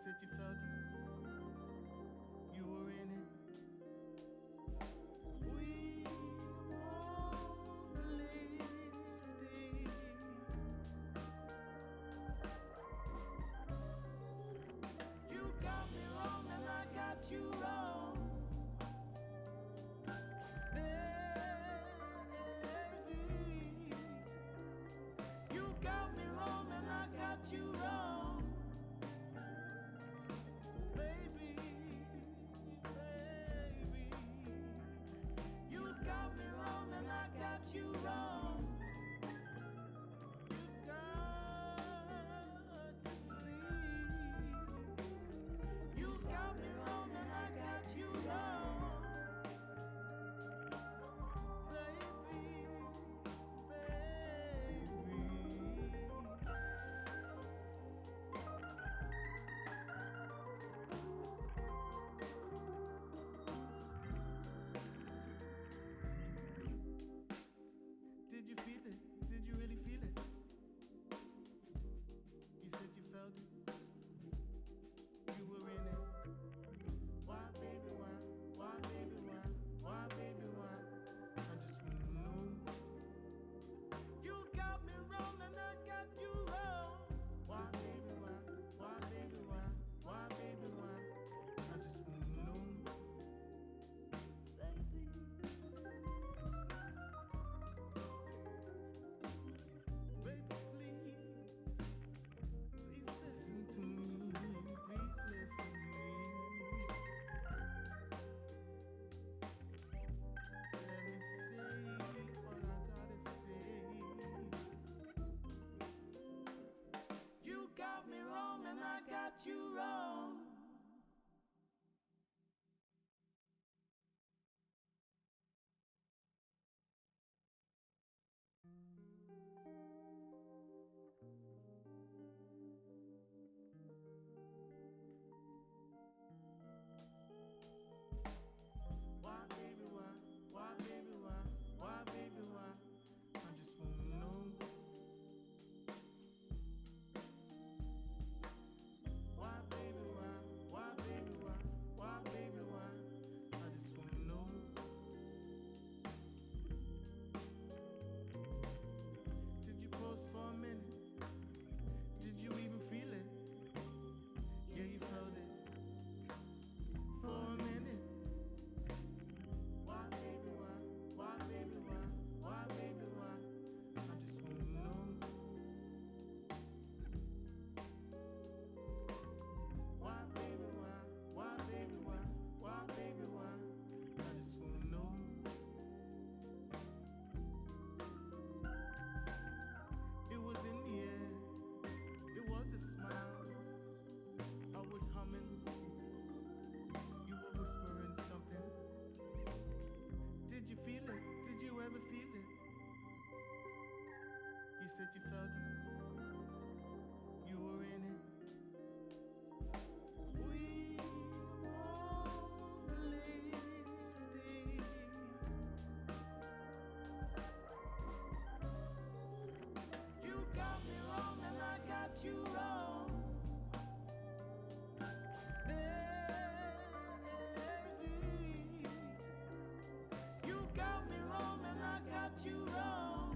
said you felt it. You were in it. We both lived it. You got me wrong and I got you wrong. Baby, you got me wrong and I got you wrong. Baby, you got me wrong and I got you wrong. You got to see. You got me wrong and I got you wrong. Baby. Did you feel it? Did you really feel it? You said you felt it. You were in it. Why, baby, why? Why, baby, why? Why, baby, why? I just wanna know. You got me wrong and I got you wrong. Why, baby, why? Why, baby, why? Why, baby, why? I just wanna know. Baby. Baby, please listen to me. Please listen to me. Let me say what I gotta say. You got me wrong and I got you wrong. Why, baby, why? Why, baby, why? Why, baby, why? I just wanna know. Why, baby, why? Why, baby, why? Why, baby, why? I just wanna know. Did you pause for a minute? Did you even feel it? Yeah, you felt it. For a minute. Why, baby, why? Why, baby, why? Why, baby, why? I just wanna know. Why, baby, why? Why, baby, why? Why, baby, why? I just wanna know. It was in the air. It was a smile. I was humming. You were whispering something. Did you feel it? Did you ever feel it? You said you felt it. You were in it. We both lived it. You got me wrong and I got you wrong. Baby, you got me wrong and I got you wrong.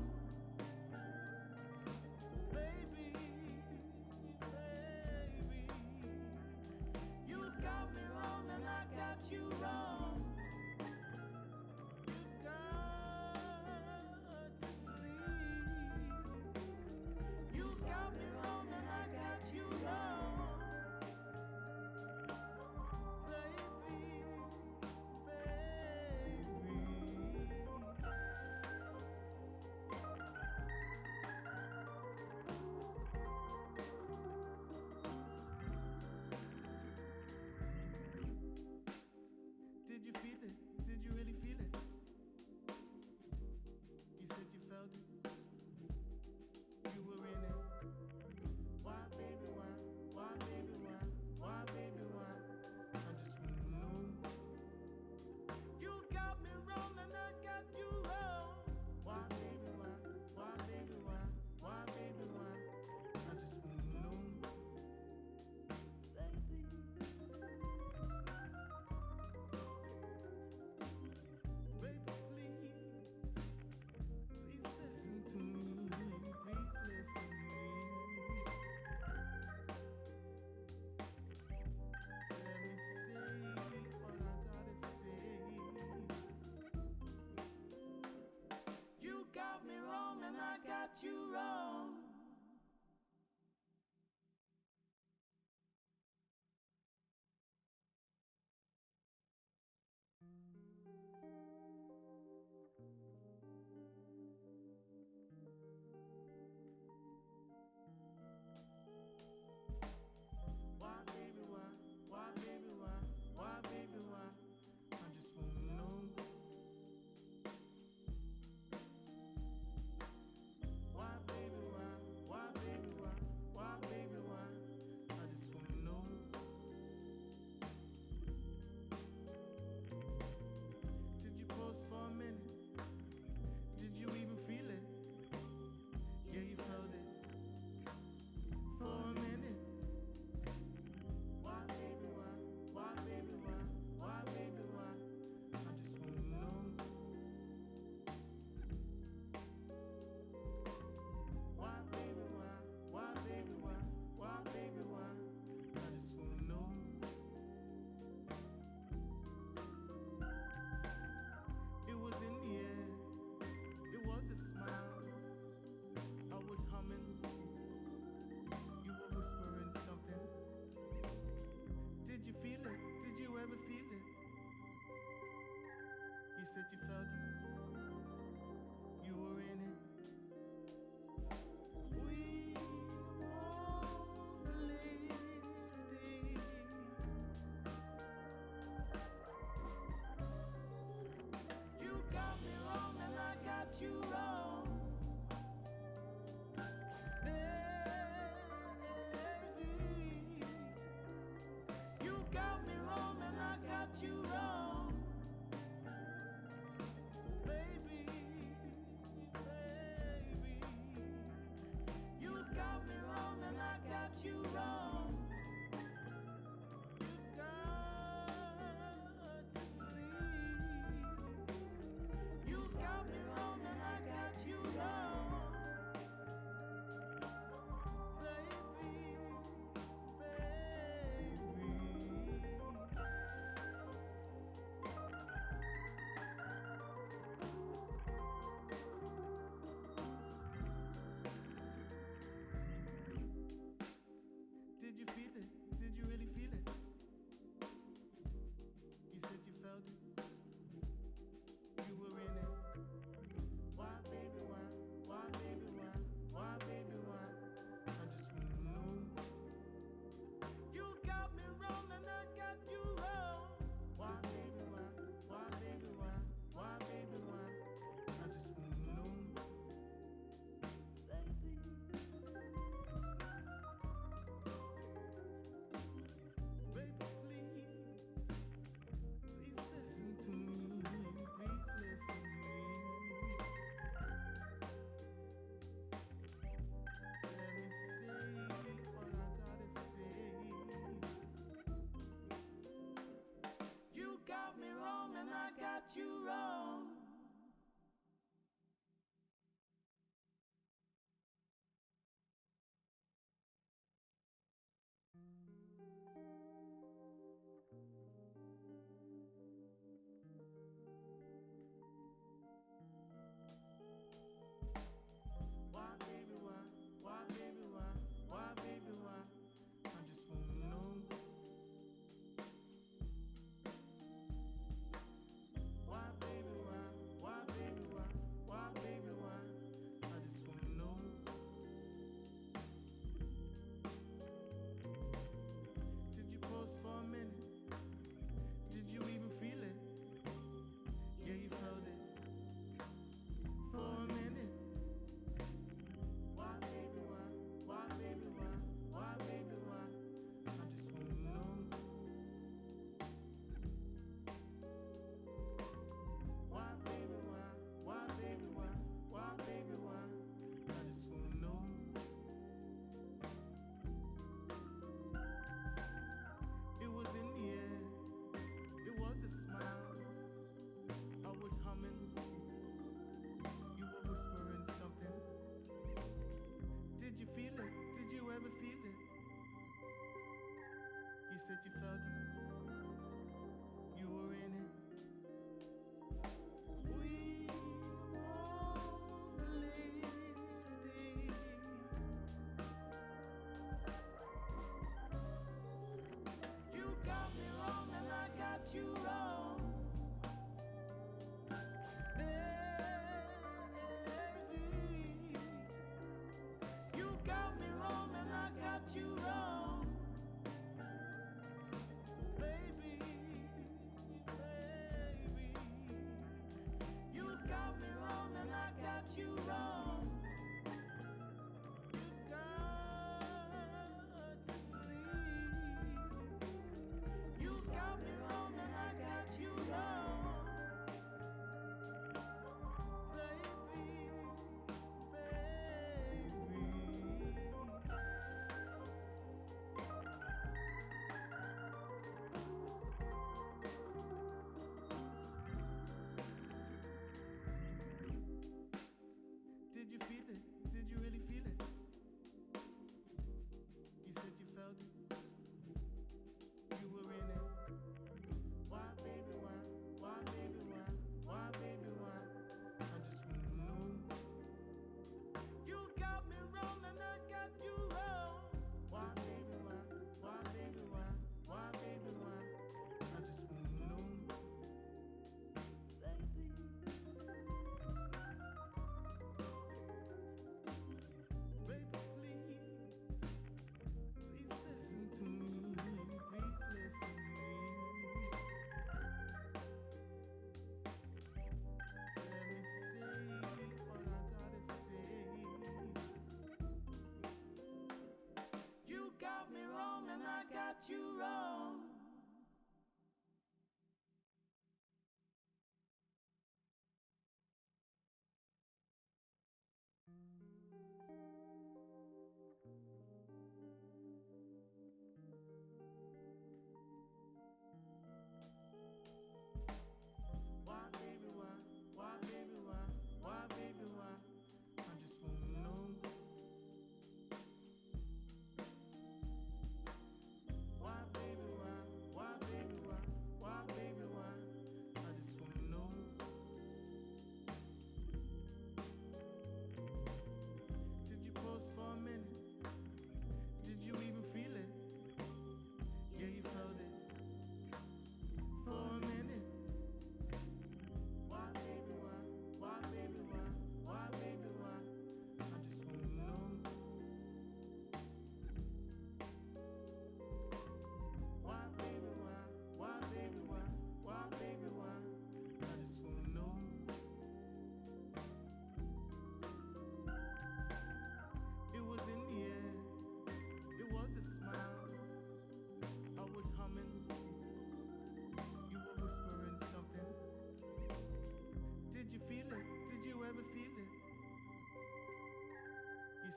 said you felt it. You were in it. We both lived it. You got me wrong and I got you wrong. Baby, you got me wrong and I got you wrong. Baby, baby, you got me wrong and I got you wrong. You got to see. You got me wrong and I got you wrong. Baby, did you feel it? Did you really feel it? You said you felt it. You were in it. Why, baby, why? Why, baby, why? Why, baby, why? I just wanna know. You got me wrong and I got you wrong. Why, baby, why? Why, baby, why? Why, baby, why? I just wanna know. Baby. Baby, please listen to me. Please listen to me. Let me say what I gotta say. You got me wrong and I got you wrong. Why, baby, why? Why, baby, why? Why, baby, why? I just wanna know. Why, baby, why? Why, baby, why? Why, baby, why? I just wanna know. Did you pause for a minute? Did you even feel it? Yeah, you felt it. For a minute. Why, baby, why? Why, baby, why? Why, baby, why? I just wanna know. Why, baby, why? Why, baby, why? Why, baby, why? I just wanna know. It was in the air. It was a smile. I was humming. You were whispering something. Did you feel it? Did you ever feel it? You said you felt it. You were in it. We both lived it. You got me wrong and I got you wrong. Baby, you got me wrong and I got you wrong.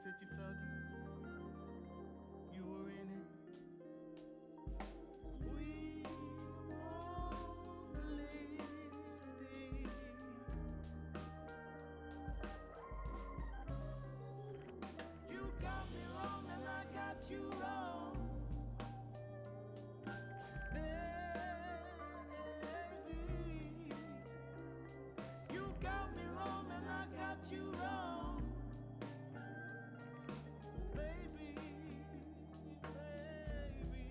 said you felt it. You were in it. We both lived it. You got me wrong and I got you wrong. Baby, you got me wrong and I got you wrong. Baby, baby,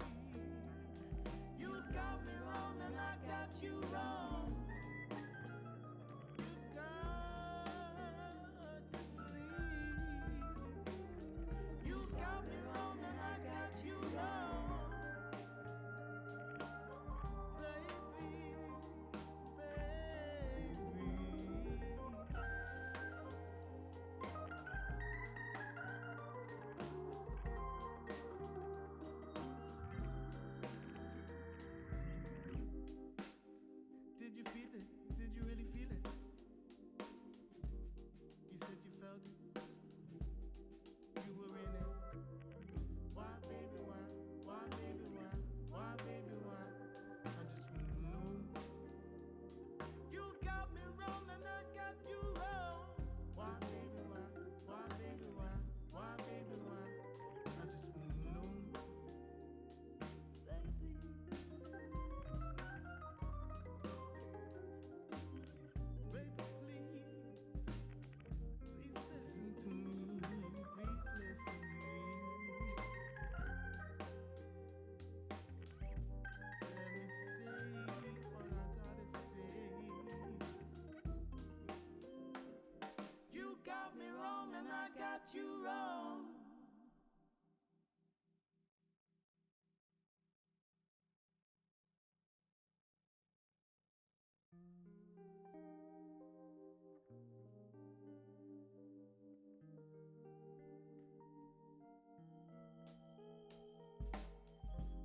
you got me wrong and I got you wrong. You got to see. You got me wrong and I got you wrong. Baby, did you feel it? Did you really feel it? You said you felt it. You were in it. Why, baby, why? Why, baby, why? Why, baby, why? I just wanna know. You got me wrong and I got you wrong. Why, baby, why? Why, baby, why? Why, baby, why? I just wanna know. Baby. Baby, please listen to me. Please listen to me. Let me say what I gotta say. You got me wrong and I got you wrong.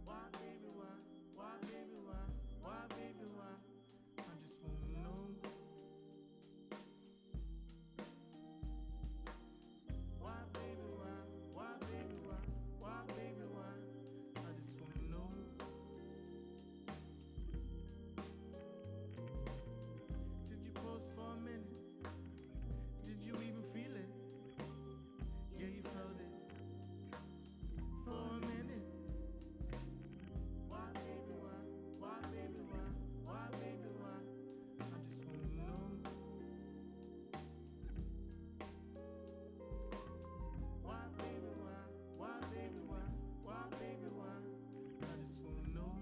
Why, baby, why? Why, baby, why? Why, baby, why? I just wanna know. Why, baby, why? Why, baby, why? Why, baby, why? I just wanna know. Did you pause for a minute? Did you even feel it? Yeah, you felt it. For a minute. Why, baby, why? Why, baby, why? Why, baby, why? I just wanna know. Why, baby, why? Why, baby, why? Why, baby, why? I just wanna know.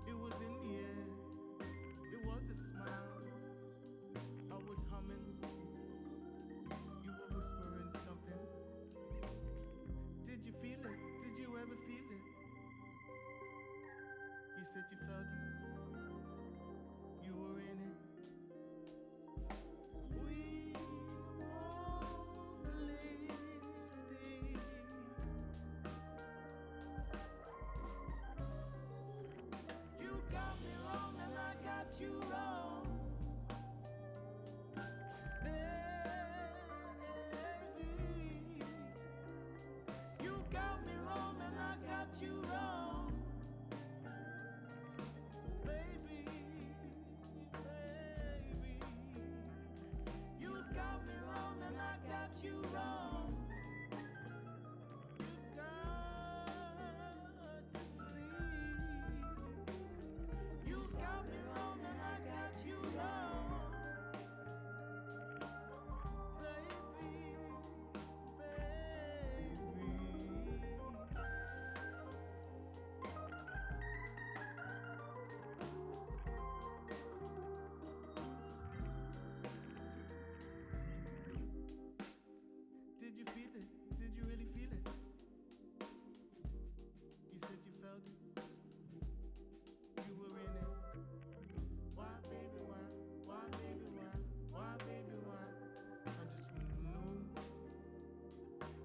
It was in the air. It was a smile. I was humming. You were whispering something. Did you feel it? Did you ever feel it? You said you felt it. You were in it. We both lived it. You got me wrong and I got you wrong. Baby, you got me wrong and I got you wrong. Baby, baby, you got me wrong and I got you wrong. You got to see. You got me wrong and I got you wrong. Baby, did you feel it? Did you really feel it? You said you felt it. You were in it. Why, baby, why? Why, baby, why? Why, baby, why? I just wanna know.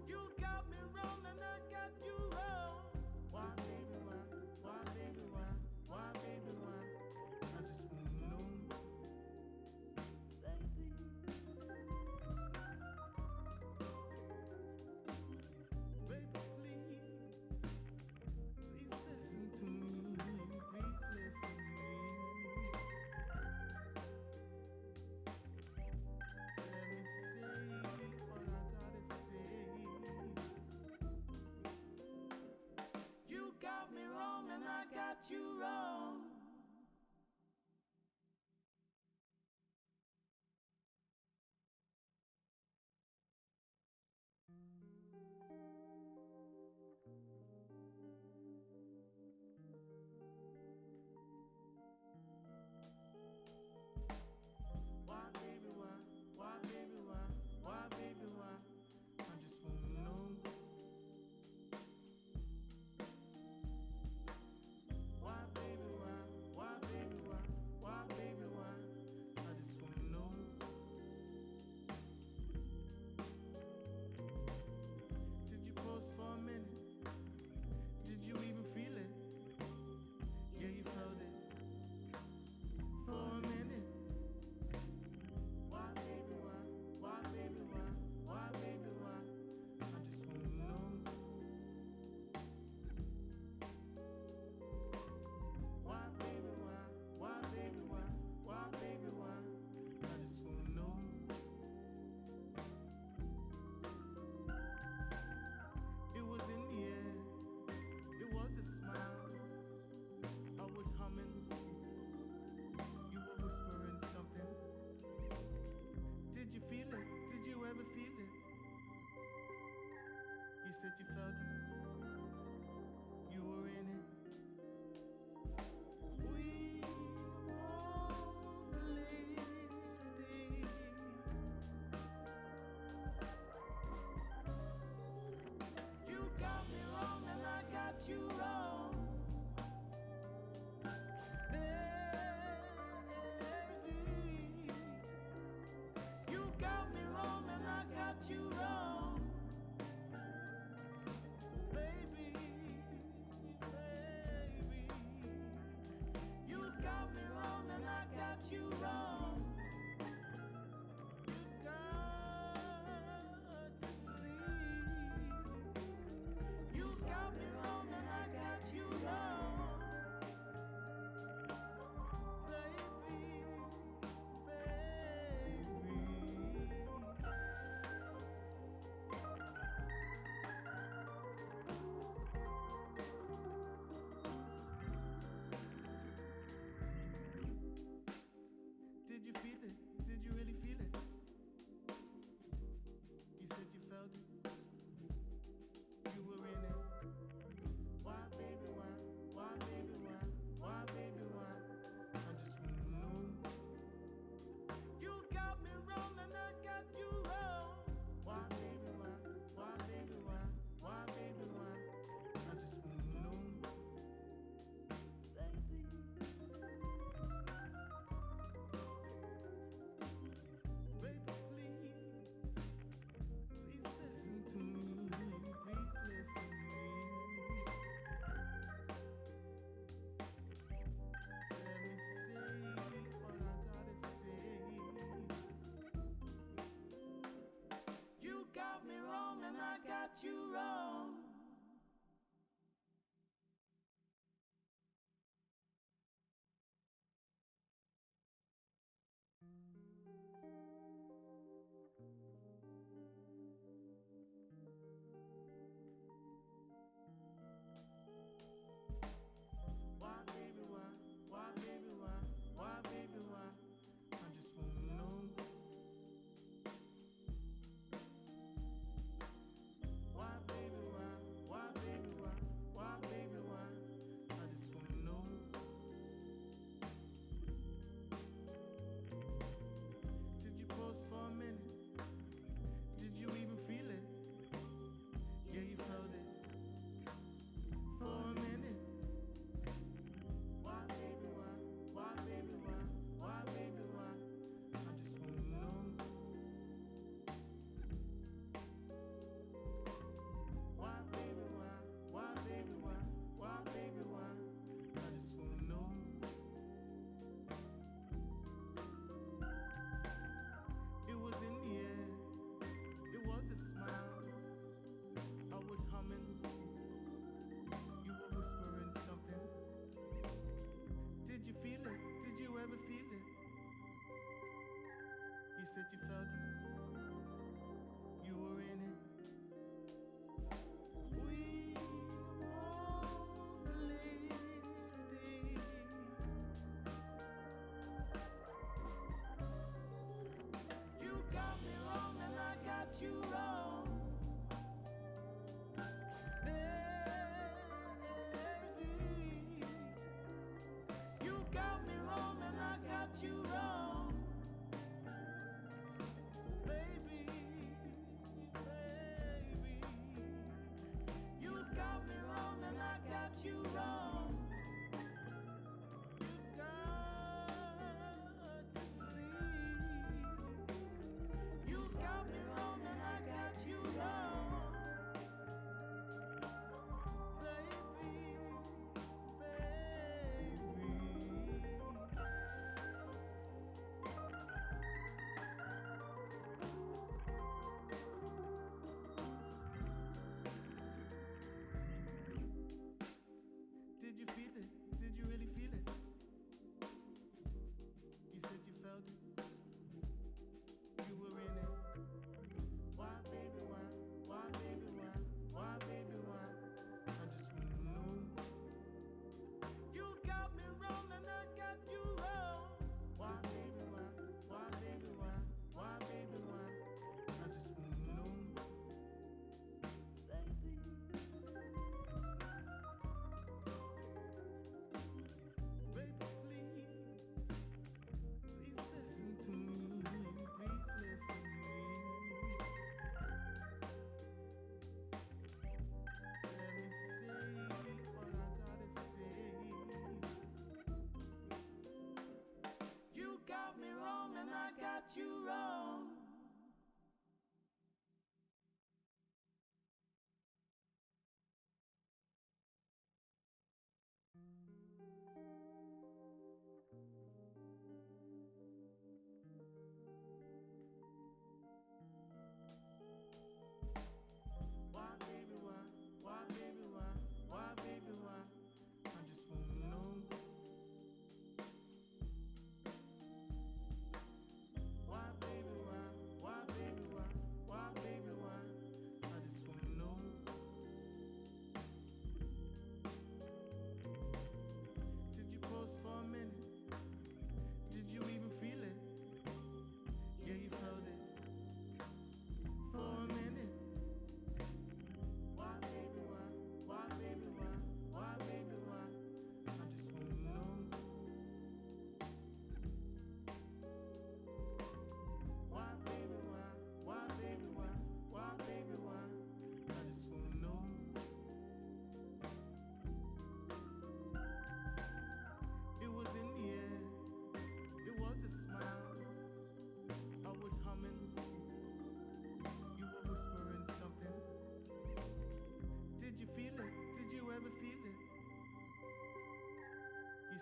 You got me wrong and I got you wrong. Why, baby, why? Why, baby, why? Why, baby, why? I just wanna know. Baby. You said you felt it. You were in it. We both lived it. You got me wrong and I got you wrong. Baby, you got me wrong and I got you wrong. Baby, baby, you got me wrong and I got you wrong. You got to see. You got me wrong and I got you wrong. Baby, did you feel it? Did you really feel it? You said you felt it. You were in it. Why, baby, why? Why, baby, why? Why, baby, why? I just wanna know. You got me wrong and I got you wrong. Why, baby, why? Why, baby, why? Why, baby, why? I just wanna know. Baby. Baby, please listen to me. Please listen to me. Let me say what I gotta say. You got me wrong and I got you wrong. Why, baby, why? Why, baby, why? Why, baby, why? I just wanna know. Why, baby, why? Why, baby, why? Why, baby, why? I just wanna know. Did you pause for a minute? Did you even feel it? Yeah, you felt it. For a minute. Why, baby, why? Why, baby, why? Why, baby, why? I just wanna know. Why, baby, why? Why, baby, why? Why, baby, why? I just wanna know. It was in the air. It was a smile. I was humming. You were whispering something. Did you feel it? Did you ever feel it? You said you felt it. You were in it. We both lived it. You got me wrong and I got you wrong. Baby, you got me wrong and I got you wrong.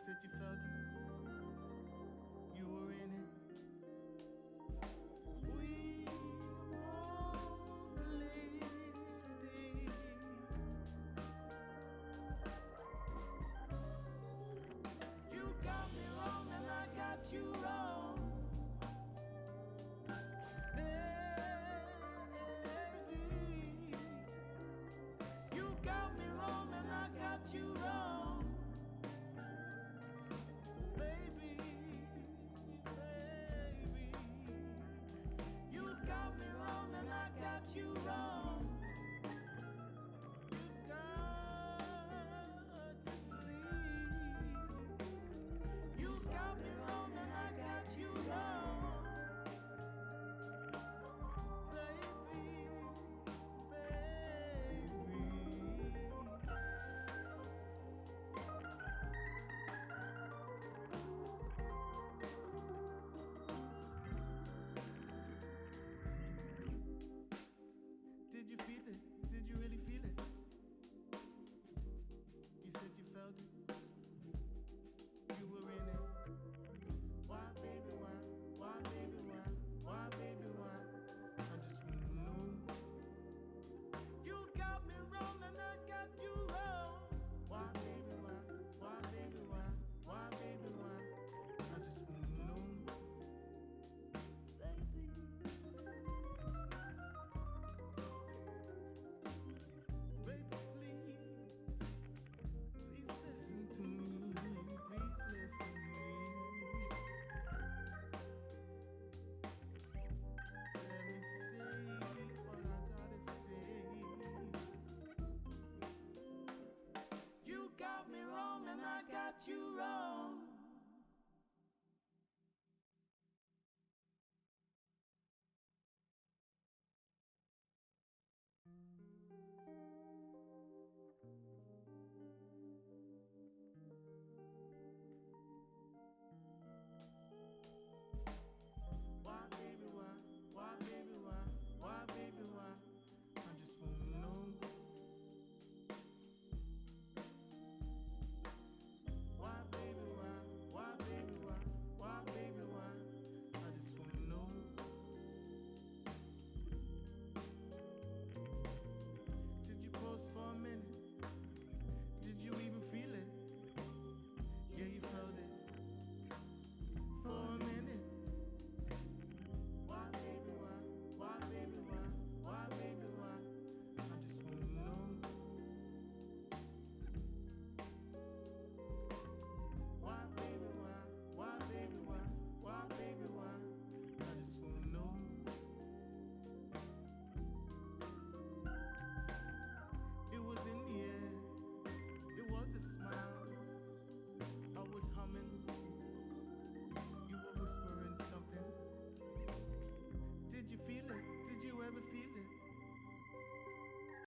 said you felt it.